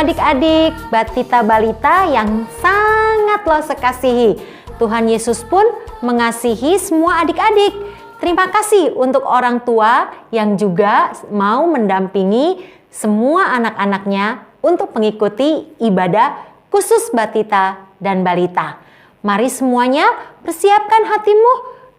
adik-adik Batita Balita yang sangat Lose kasihi. Tuhan Yesus pun mengasihi semua adik-adik. Terima kasih untuk orang tua yang juga mau mendampingi semua anak-anaknya untuk mengikuti ibadah khusus Batita dan Balita. Mari semuanya persiapkan hatimu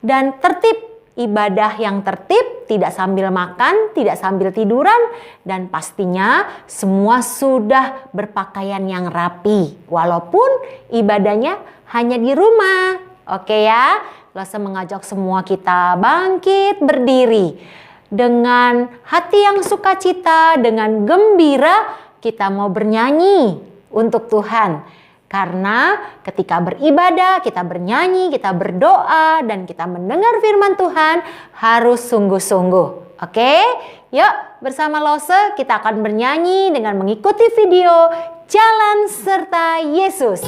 dan tertib. Ibadah yang tertib, tidak sambil makan, tidak sambil tiduran, dan pastinya semua sudah berpakaian yang rapi. Walaupun ibadahnya hanya di rumah. Oke ya, Lose mengajak semua kita bangkit berdiri. Dengan hati yang sukacita, dengan gembira, kita mau bernyanyi untuk Tuhan. Karena ketika beribadah, kita bernyanyi, kita berdoa, dan kita mendengar firman Tuhan harus sungguh-sungguh. Oke? Yuk bersama Lose kita akan bernyanyi dengan mengikuti video Jalan Serta Yesus.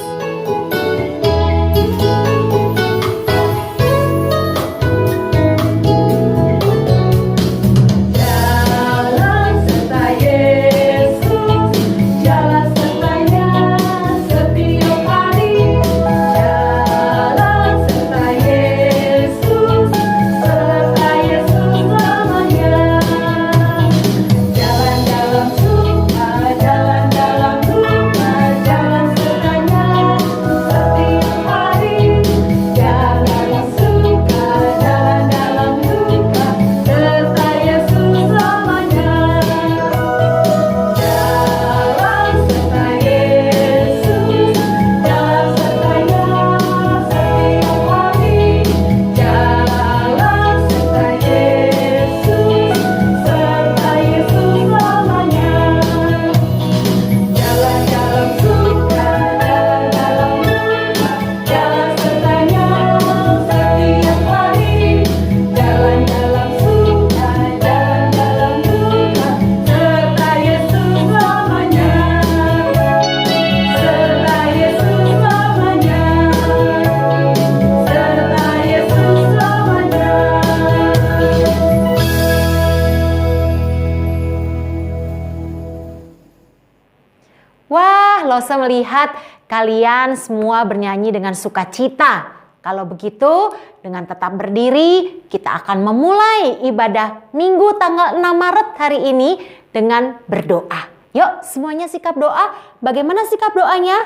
Lose melihat kalian semua bernyanyi dengan sukacita. Kalau begitu, dengan tetap berdiri, kita akan memulai ibadah Minggu tanggal 6 Maret hari ini dengan berdoa. Yuk, semuanya sikap doa. Bagaimana sikap doanya?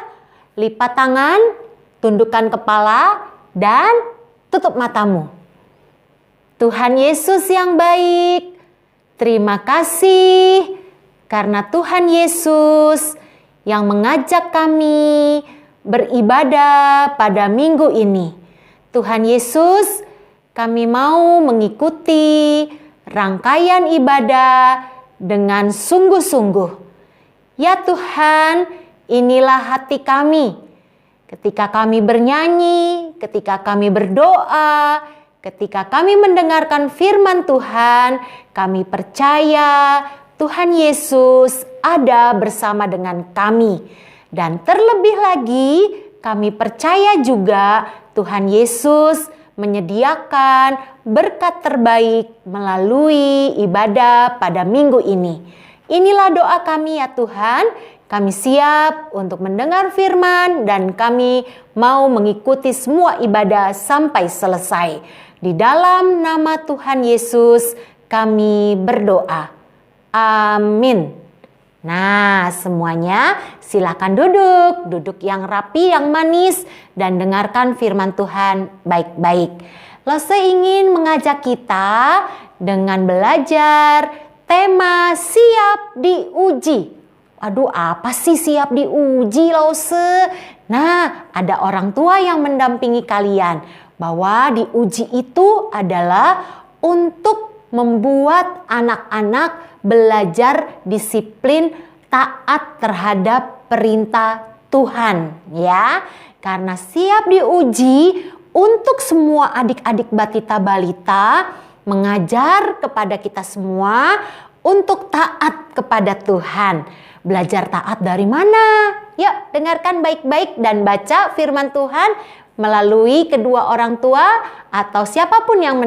Lipat tangan, tundukkan kepala, dan tutup matamu. Tuhan Yesus yang baik, terima kasih karena Tuhan Yesus yang mengajak kami beribadah pada minggu ini. Tuhan Yesus, kami mau mengikuti rangkaian ibadah dengan sungguh-sungguh. Ya Tuhan, inilah hati kami. Ketika kami bernyanyi, ketika kami berdoa, ketika kami mendengarkan firman Tuhan, kami percaya Tuhan Yesus ada bersama dengan kami. Dan terlebih lagi, kami percaya juga Tuhan Yesus menyediakan berkat terbaik melalui ibadah pada minggu ini. Inilah doa kami ya Tuhan. Kami siap untuk mendengar firman dan kami mau mengikuti semua ibadah sampai selesai. Di dalam nama Tuhan Yesus kami berdoa. Amin. Nah, semuanya silakan duduk yang rapi, yang manis, dan dengarkan firman Tuhan baik-baik. Lose ingin mengajak kita dengan belajar tema siap diuji. Aduh, apa sih siap diuji, Lose? Nah, ada orang tua yang mendampingi kalian bahwa diuji itu adalah untuk membuat anak-anak belajar disiplin taat terhadap perintah Tuhan ya. Karena siap diuji untuk semua adik-adik Batita Balita mengajar kepada kita semua untuk taat kepada Tuhan. Belajar taat dari mana? Yuk dengarkan baik-baik dan baca firman Tuhan melalui kedua orang tua atau siapapun yang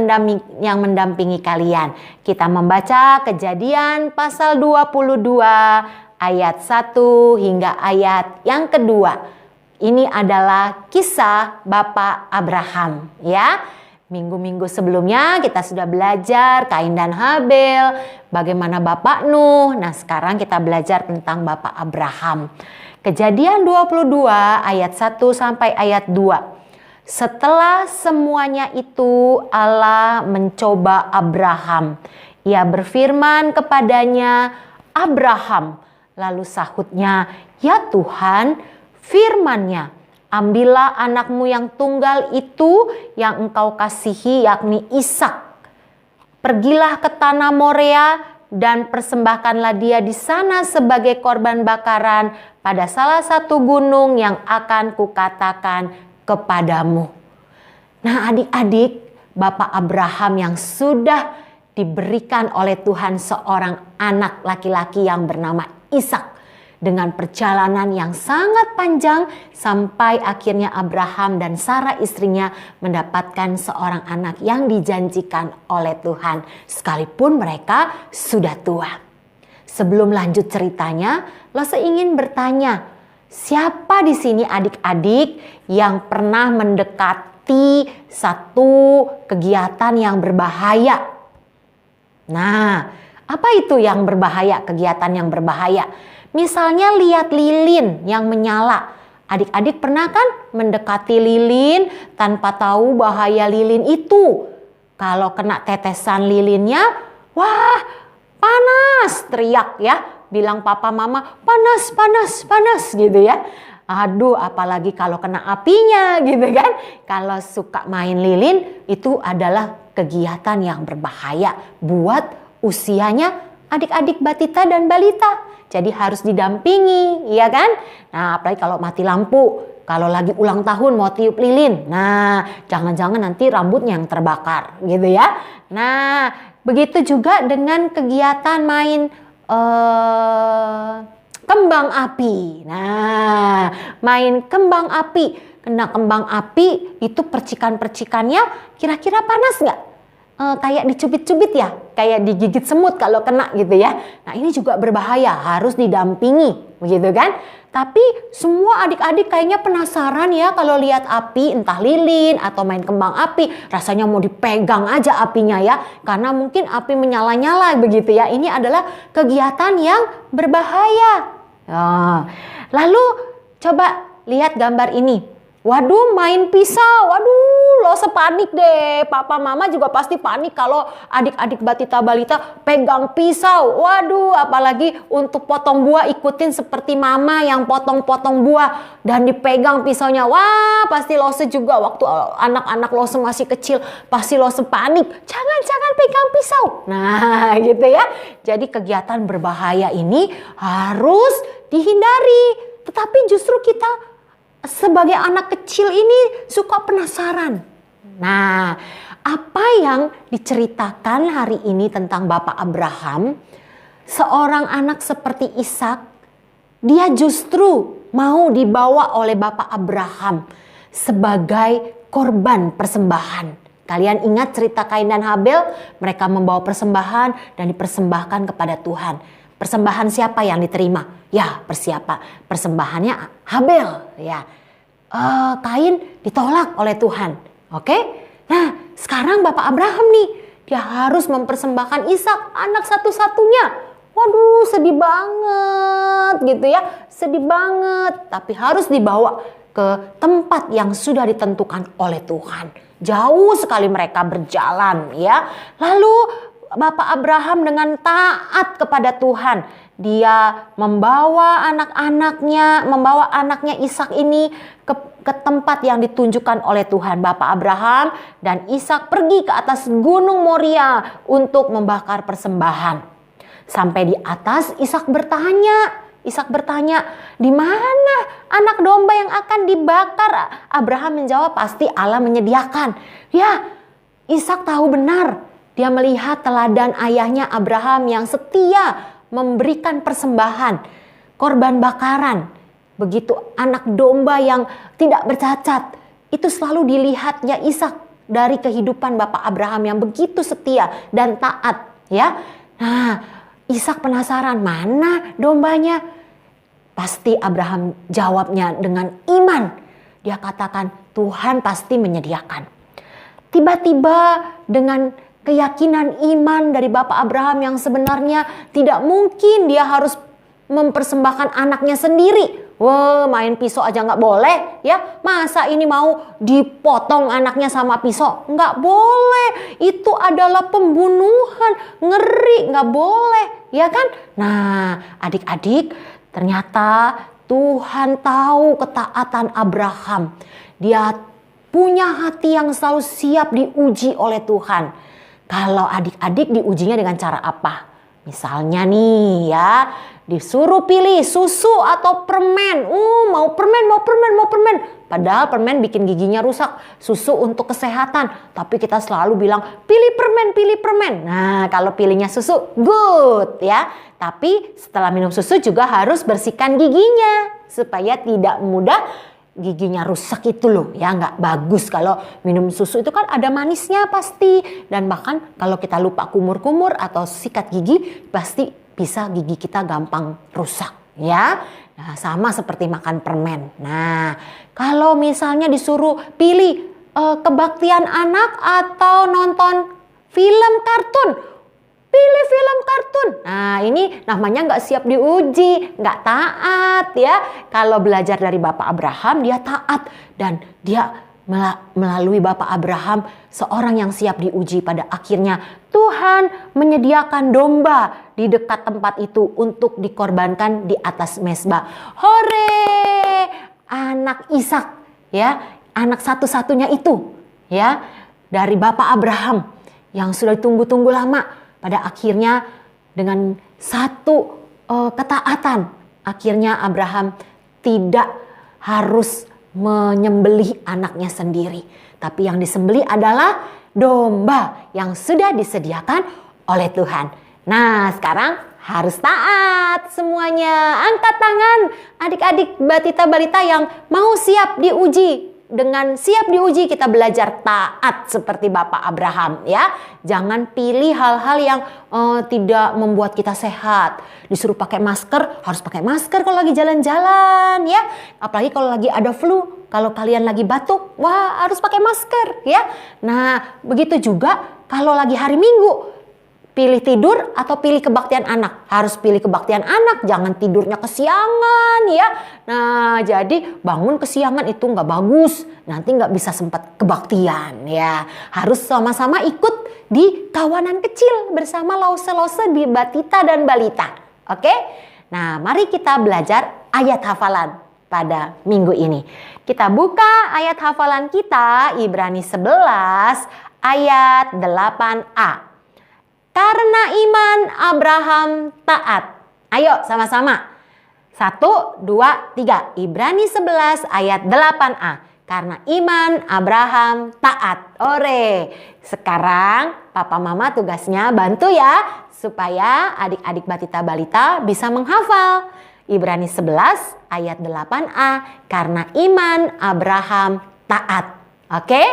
mendampingi kalian. Kita membaca Kejadian pasal 22 ayat 1 hingga ayat yang kedua. Ini adalah kisah Bapak Abraham ya. Minggu-minggu sebelumnya kita sudah belajar Kain dan Habel, bagaimana Bapak Nuh. Nah, sekarang kita belajar tentang Bapak Abraham. Kejadian 22 ayat 1 sampai ayat 2. Setelah semuanya itu Allah mencoba Abraham. Ia berfirman kepadanya, "Abraham." Lalu sahutnya, "Ya Tuhan," firman-Nya, "ambillah anakmu yang tunggal itu yang engkau kasihi, yakni Ishak. Pergilah ke tanah Moria dan persembahkanlah dia di sana sebagai korban bakaran pada salah satu gunung yang akan kukatakan kepadamu." Nah, adik-adik, Bapak Abraham yang sudah diberikan oleh Tuhan seorang anak laki-laki yang bernama Ishak. Dengan perjalanan yang sangat panjang sampai akhirnya Abraham dan Sarah istrinya mendapatkan seorang anak yang dijanjikan oleh Tuhan. Sekalipun mereka sudah tua. Sebelum lanjut ceritanya, Lose ingin bertanya, siapa di sini adik-adik yang pernah mendekati satu kegiatan yang berbahaya? Nah, apa itu yang berbahaya, kegiatan yang berbahaya? Misalnya lihat lilin yang menyala. Adik-adik pernah kan mendekati lilin tanpa tahu bahaya lilin itu? Kalau kena tetesan lilinnya, wah panas, teriak ya. Bilang papa mama, panas, panas, panas gitu ya. Aduh, apalagi kalau kena apinya gitu kan. Kalau suka main lilin, itu adalah kegiatan yang berbahaya buat usianya adik-adik batita dan balita. Jadi harus didampingi, ya kan? Nah, apalagi kalau mati lampu, kalau lagi ulang tahun mau tiup lilin. Nah, jangan-jangan nanti rambutnya yang terbakar, gitu ya. Nah, begitu juga dengan kegiatan main kembang api. Nah, main kembang api. Kena kembang api itu percikan-percikannya kira-kira panas nggak? Kayak dicubit-cubit ya, kayak digigit semut kalau kena gitu ya. Nah, ini juga berbahaya, harus didampingi, begitu kan? Tapi semua adik-adik kayaknya penasaran ya kalau lihat api, entah lilin atau main kembang api, rasanya mau dipegang aja apinya ya, karena mungkin api menyala-nyala begitu ya. Ini adalah kegiatan yang berbahaya. Nah, lalu coba lihat gambar ini. Waduh, main pisau. Waduh, Lose panik deh. Papa mama juga pasti panik kalau adik-adik batita balita pegang pisau. Waduh, apalagi untuk potong buah ikutin seperti mama yang potong-potong buah dan dipegang pisaunya. Wah, pasti Lose juga waktu anak-anak Lose masih kecil pasti Lose panik. Jangan pegang pisau. Nah, gitu ya. Jadi kegiatan berbahaya ini harus dihindari. Tetapi justru kita sebagai anak kecil ini suka penasaran. Nah, apa yang diceritakan hari ini tentang Bapak Abraham? Seorang anak seperti Ishak, dia justru mau dibawa oleh Bapak Abraham sebagai korban persembahan. Kalian ingat cerita Kain dan Habel? Mereka membawa persembahan dan dipersembahkan kepada Tuhan. Persembahan siapa yang diterima? Ya, persembahannya Habel. Ya, Kain ditolak oleh Tuhan. Oke? Nah, sekarang Bapak Abraham nih, dia harus mempersembahkan Ishak, anak satu-satunya. Waduh, sedih banget gitu ya. Sedih banget, tapi harus dibawa ke tempat yang sudah ditentukan oleh Tuhan. Jauh sekali mereka berjalan ya. Lalu Bapak Abraham dengan taat kepada Tuhan, dia membawa anaknya Ishak ini ke tempat yang ditunjukkan oleh Tuhan. Bapak Abraham dan Ishak pergi ke atas gunung Moria untuk membakar persembahan. Sampai di atas Ishak bertanya, di mana anak domba yang akan dibakar? Abraham menjawab, pasti Allah menyediakan. Ya, Ishak tahu benar. Dia melihat teladan ayahnya Abraham yang setia memberikan persembahan, korban bakaran. Begitu anak domba yang tidak bercacat. Itu selalu dilihatnya Ishak dari kehidupan Bapak Abraham yang begitu setia dan taat. Ya, nah, Ishak penasaran, mana dombanya? Pasti Abraham jawabnya dengan iman. Dia katakan, Tuhan pasti menyediakan. Tiba-tiba dengan keyakinan iman dari Bapak Abraham yang sebenarnya tidak mungkin dia harus mempersembahkan anaknya sendiri. Wah, main pisau aja nggak boleh ya. Masa ini mau dipotong anaknya sama pisau? Nggak boleh. Itu adalah pembunuhan. Ngeri, nggak boleh. Ya kan? Nah, adik-adik, ternyata Tuhan tahu ketaatan Abraham. Dia punya hati yang selalu siap diuji oleh Tuhan. Kalau adik-adik diujinya dengan cara apa? Misalnya nih ya, disuruh pilih susu atau permen. Mau permen. Padahal permen bikin giginya rusak. Susu untuk kesehatan. Tapi kita selalu bilang, pilih permen. Nah, kalau pilihnya susu, good ya. Tapi setelah minum susu juga harus bersihkan giginya. Supaya tidak mudah giginya rusak itu loh ya, nggak bagus kalau minum susu. Itu kan ada manisnya pasti, dan bahkan kalau kita lupa kumur-kumur atau sikat gigi pasti bisa gigi kita gampang rusak ya. Nah, sama seperti makan permen. Nah, kalau misalnya disuruh pilih kebaktian anak atau nonton film kartun, pilih film kartun. Nah, ini namanya nggak siap diuji, nggak taat ya. Kalau belajar dari Bapak Abraham, dia taat. Dan dia melalui Bapak Abraham, seorang yang siap diuji. Pada akhirnya Tuhan menyediakan domba di dekat tempat itu untuk dikorbankan di atas mezbah. Hore! Anak Ishak ya, anak satu-satunya itu ya, dari Bapak Abraham yang sudah ditunggu-tunggu lama. Pada akhirnya dengan satu ketaatan, akhirnya Abraham tidak harus menyembelih anaknya sendiri. Tapi yang disembelih adalah domba yang sudah disediakan oleh Tuhan. Nah, sekarang harus taat semuanya. Angkat tangan adik-adik batita-balita yang mau siap diuji. Dengan siap diuji kita belajar taat seperti Bapak Abraham ya. Jangan pilih hal-hal yang tidak membuat kita sehat. Disuruh pakai masker, harus pakai masker kalau lagi jalan-jalan ya. Apalagi kalau lagi ada flu, kalau kalian lagi batuk, wah harus pakai masker ya. Nah, begitu juga kalau lagi hari Minggu. Pilih tidur atau pilih kebaktian anak? Harus pilih kebaktian anak, jangan tidurnya kesiangan ya. Nah, jadi bangun kesiangan itu nggak bagus. Nanti nggak bisa sempat kebaktian ya. Harus sama-sama ikut di kawanan kecil bersama lause-lause di batita dan balita. Oke? Nah, mari kita belajar ayat hafalan pada minggu ini. Kita buka ayat hafalan kita, Ibrani 11 ayat 8a. Karena iman Abraham taat. Ayo sama-sama. 1, 2, 3. Ibrani 11 ayat 8a. Karena iman Abraham taat. Ore. Sekarang papa mama tugasnya bantu ya. Supaya adik-adik batita balita bisa menghafal. Ibrani 11 ayat 8a. Karena iman Abraham taat. Oke?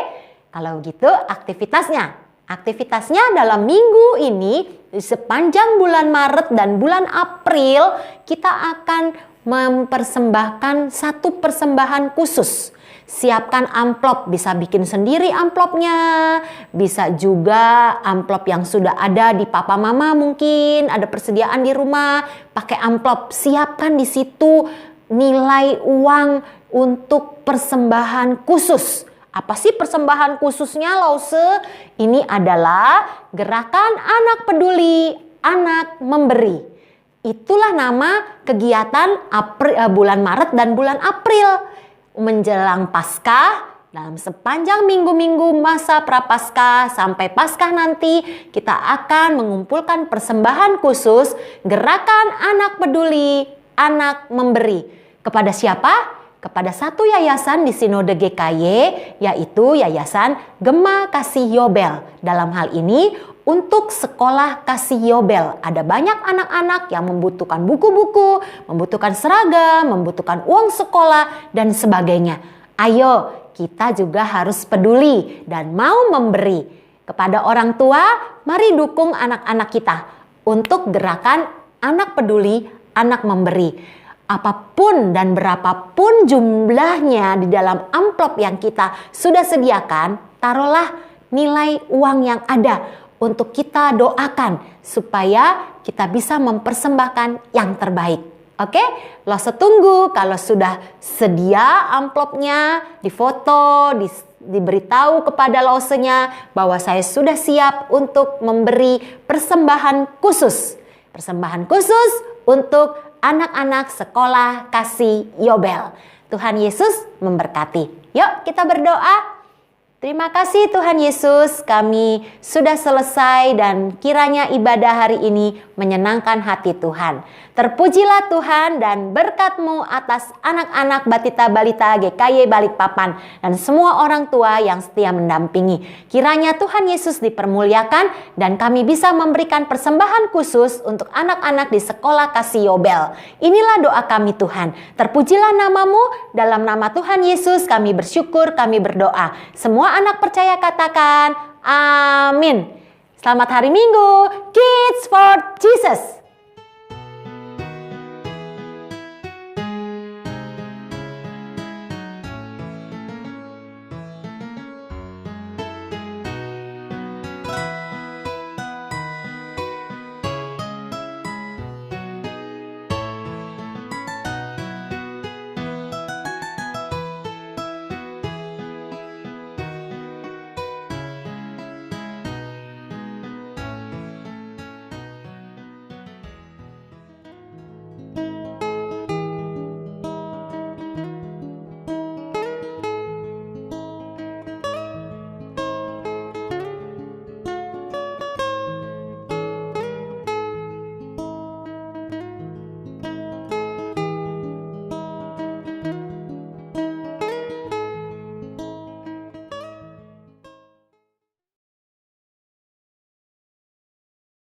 Kalau gitu aktivitasnya. Aktivitasnya dalam minggu ini, di sepanjang bulan Maret dan bulan April, kita akan mempersembahkan satu persembahan khusus. Siapkan amplop, bisa bikin sendiri amplopnya, bisa juga amplop yang sudah ada di papa mama mungkin, ada persediaan di rumah, pakai amplop, siapkan di situ nilai uang untuk persembahan khusus. Apa sih persembahan khususnya Lause? Ini adalah gerakan anak peduli, anak memberi. Itulah nama kegiatan bulan Maret dan bulan April. Menjelang Paskah, dalam sepanjang minggu-minggu masa Prapaskah sampai Paskah nanti, kita akan mengumpulkan persembahan khusus gerakan anak peduli, anak memberi. Kepada siapa? Kepada satu yayasan di Sinode GKY, yaitu Yayasan Gema Kasih Yobel. Dalam hal ini untuk sekolah Kasih Yobel. Ada banyak anak-anak yang membutuhkan buku-buku, membutuhkan seragam, membutuhkan uang sekolah, dan sebagainya. Ayo, kita juga harus peduli dan mau memberi. Kepada orang tua, mari dukung anak-anak kita untuk gerakan anak peduli, anak memberi. Apapun dan berapapun jumlahnya di dalam amplop yang kita sudah sediakan, taruhlah nilai uang yang ada untuk kita doakan supaya kita bisa mempersembahkan yang terbaik. Oke, Lose tunggu kalau sudah sedia amplopnya, difoto, diberitahu kepada Losenya bahwa saya sudah siap untuk memberi persembahan khusus. Persembahan khusus untuk anak-anak sekolah kasih Yobel. Tuhan Yesus memberkati. Yuk kita berdoa. Terima kasih Tuhan Yesus, kami sudah selesai dan kiranya ibadah hari ini menyenangkan hati Tuhan. Terpujilah Tuhan dan berkat-Mu atas anak-anak Batita Balita GKY Balikpapan dan semua orang tua yang setia mendampingi. Kiranya Tuhan Yesus dipermuliakan dan kami bisa memberikan persembahan khusus untuk anak-anak di sekolah kasih Yobel. Inilah doa kami Tuhan. Terpujilah nama-Mu, dalam nama Tuhan Yesus kami bersyukur, kami berdoa. Semua anak percaya katakan amin. Selamat hari Minggu, Kids for Jesus.